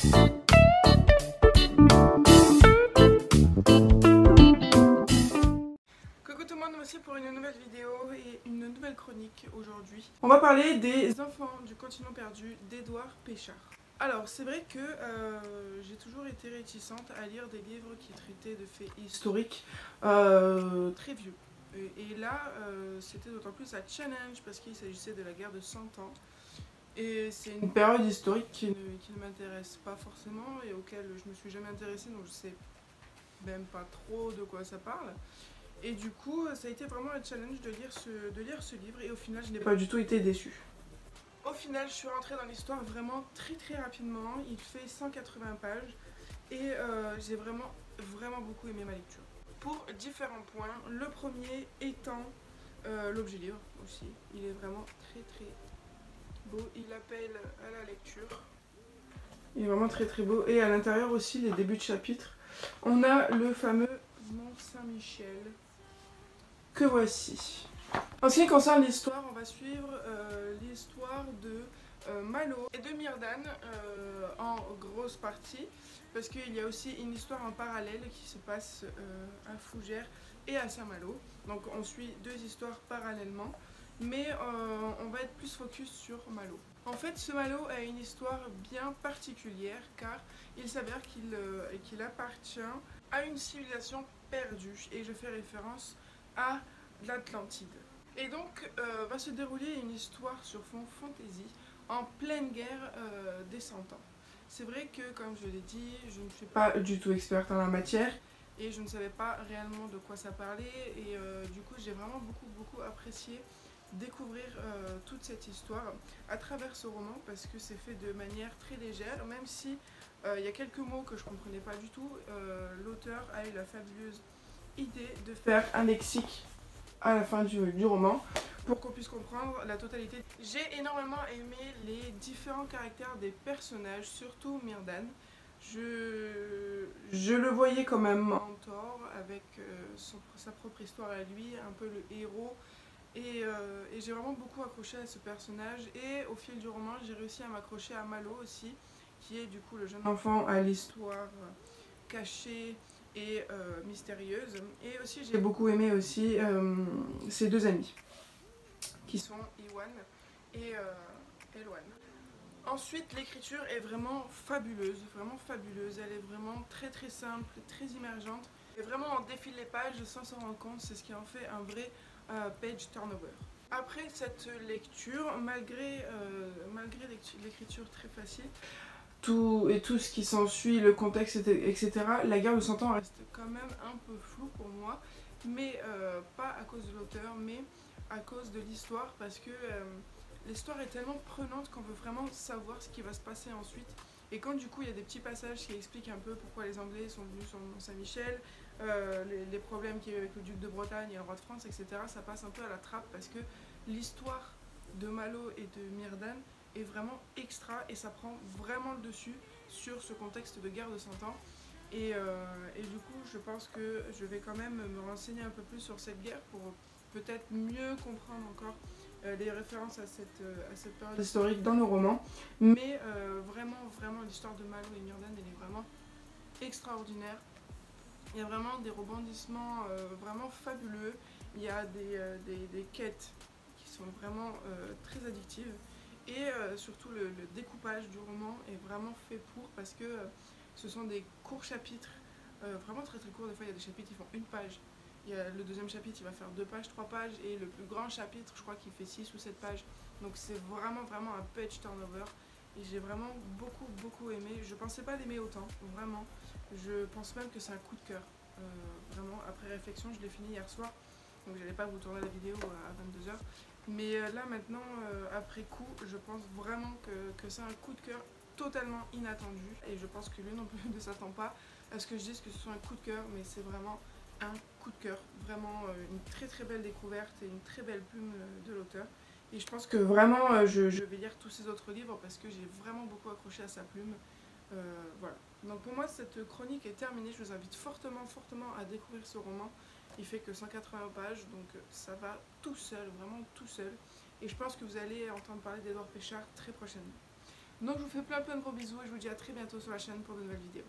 Coucou tout le monde, voici pour une nouvelle vidéo et une nouvelle chronique aujourd'hui. On va parler des enfants du continent perdu d'Édouard Péchard. Alors c'est vrai que j'ai toujours été réticente à lire des livres qui traitaient de faits historiques très vieux. Et là c'était d'autant plus un challenge parce qu'il s'agissait de la guerre de 100 ans. Et c'est une période historique qui ne m'intéresse pas forcément et auquel je me suis jamais intéressée, donc je sais même pas trop de quoi ça parle. Et du coup, ça a été vraiment un challenge de lire ce livre et au final, je n'ai pas du tout été déçue. Au final, je suis rentrée dans l'histoire vraiment très rapidement. Il fait 180 pages et j'ai vraiment beaucoup aimé ma lecture. Pour différents points, le premier étant l'objet livre aussi. Il est vraiment très beau. Il appelle à la lecture. Il est vraiment très beau. Et à l'intérieur aussi, les débuts de chapitre, on a le fameux Mont Saint-Michel. Que voici. En ce qui concerne l'histoire, on va suivre l'histoire de Malo et de Myrdan en grosse partie, parce qu'il y a aussi une histoire en parallèle qui se passe à Fougères et à Saint-Malo. Donc on suit deux histoires parallèlement, mais on va être plus focus sur Malo. En fait, ce Malo a une histoire bien particulière car il s'avère qu'il appartient à une civilisation perdue, et je fais référence à l'Atlantide. Et donc va se dérouler une histoire sur fond fantasy en pleine guerre des 100 ans. C'est vrai que, comme je l'ai dit, je ne suis pas du tout experte en la matière et je ne savais pas réellement de quoi ça parlait, et du coup j'ai vraiment beaucoup apprécié découvrir toute cette histoire à travers ce roman, parce que c'est fait de manière très légère, même si il y a quelques mots que je comprenais pas du tout. L'auteur a eu la fabuleuse idée de faire un lexique à la fin du roman pour qu'on puisse comprendre la totalité. J'ai énormément aimé les différents caractères des personnages, surtout Myrdan. Je le voyais comme un mentor avec sa propre histoire à lui, un peu le héros, et j'ai vraiment beaucoup accroché à ce personnage, et au fil du roman j'ai réussi à m'accrocher à Malo aussi, qui est du coup le jeune enfant à l'histoire cachée et mystérieuse. Et aussi j'ai beaucoup aimé aussi ses deux amis qui sont Iwan et Elwan. Ensuite, l'écriture est vraiment fabuleuse, elle est vraiment très simple, très immergente, et vraiment on défile les pages sans s'en rendre compte. C'est ce qui en fait un vrai page turnover. Après cette lecture, malgré l'écriture très facile, tout ce qui s'ensuit, le contexte, etc., la guerre de 100 ans reste quand même un peu floue pour moi, mais pas à cause de l'auteur, mais à cause de l'histoire, parce que l'histoire est tellement prenante qu'on veut vraiment savoir ce qui va se passer ensuite. Et quand du coup il y a des petits passages qui expliquent un peu pourquoi les Anglais sont venus sur le Mont Saint-Michel, les problèmes qu'il y a eu avec le duc de Bretagne et le roi de France, etc., ça passe un peu à la trappe, parce que l'histoire de Malo et de Myrdan est vraiment extra, et ça prend vraiment le dessus sur ce contexte de guerre de 100 ans. Et du coup je pense que je vais quand même me renseigner un peu plus sur cette guerre pour peut-être mieux comprendre encore les références à cette période historique dans le roman. Mais vraiment l'histoire de Malo et Myrdan, elle est vraiment extraordinaire. Il y a vraiment des rebondissements vraiment fabuleux. Il y a des quêtes qui sont vraiment très addictives. Et surtout le découpage du roman est vraiment fait pour, parce que ce sont des courts chapitres, vraiment très courts. Des fois il y a des chapitres qui font une page. Il y a le deuxième chapitre, il va faire 2 pages, 3 pages, et le plus grand chapitre, je crois qu'il fait 6 ou 7 pages. Donc c'est vraiment un page turnover, et j'ai vraiment beaucoup aimé. Je pensais pas l'aimer autant, vraiment. Je pense même que c'est un coup de cœur. Vraiment, après réflexion, je l'ai fini hier soir, donc j'allais pas vous tourner la vidéo à 22 h. Mais là maintenant, après coup, je pense vraiment que c'est un coup de cœur totalement inattendu, et je pense que lui non plus ne s'attend pas à ce que je dise que ce soit un coup de cœur, mais c'est vraiment un coup de cœur, vraiment une très belle découverte et une très belle plume de l'auteur. Et je pense que vraiment je vais lire tous ses autres livres, parce que j'ai vraiment beaucoup accroché à sa plume. Voilà. Donc pour moi cette chronique est terminée. Je vous invite fortement à découvrir ce roman. Il fait que 180 pages, donc ça va tout seul, vraiment tout seul. Et je pense que vous allez entendre parler d'Édouard Péchard très prochainement. Donc je vous fais plein de gros bisous et je vous dis à très bientôt sur la chaîne pour de nouvelles vidéos.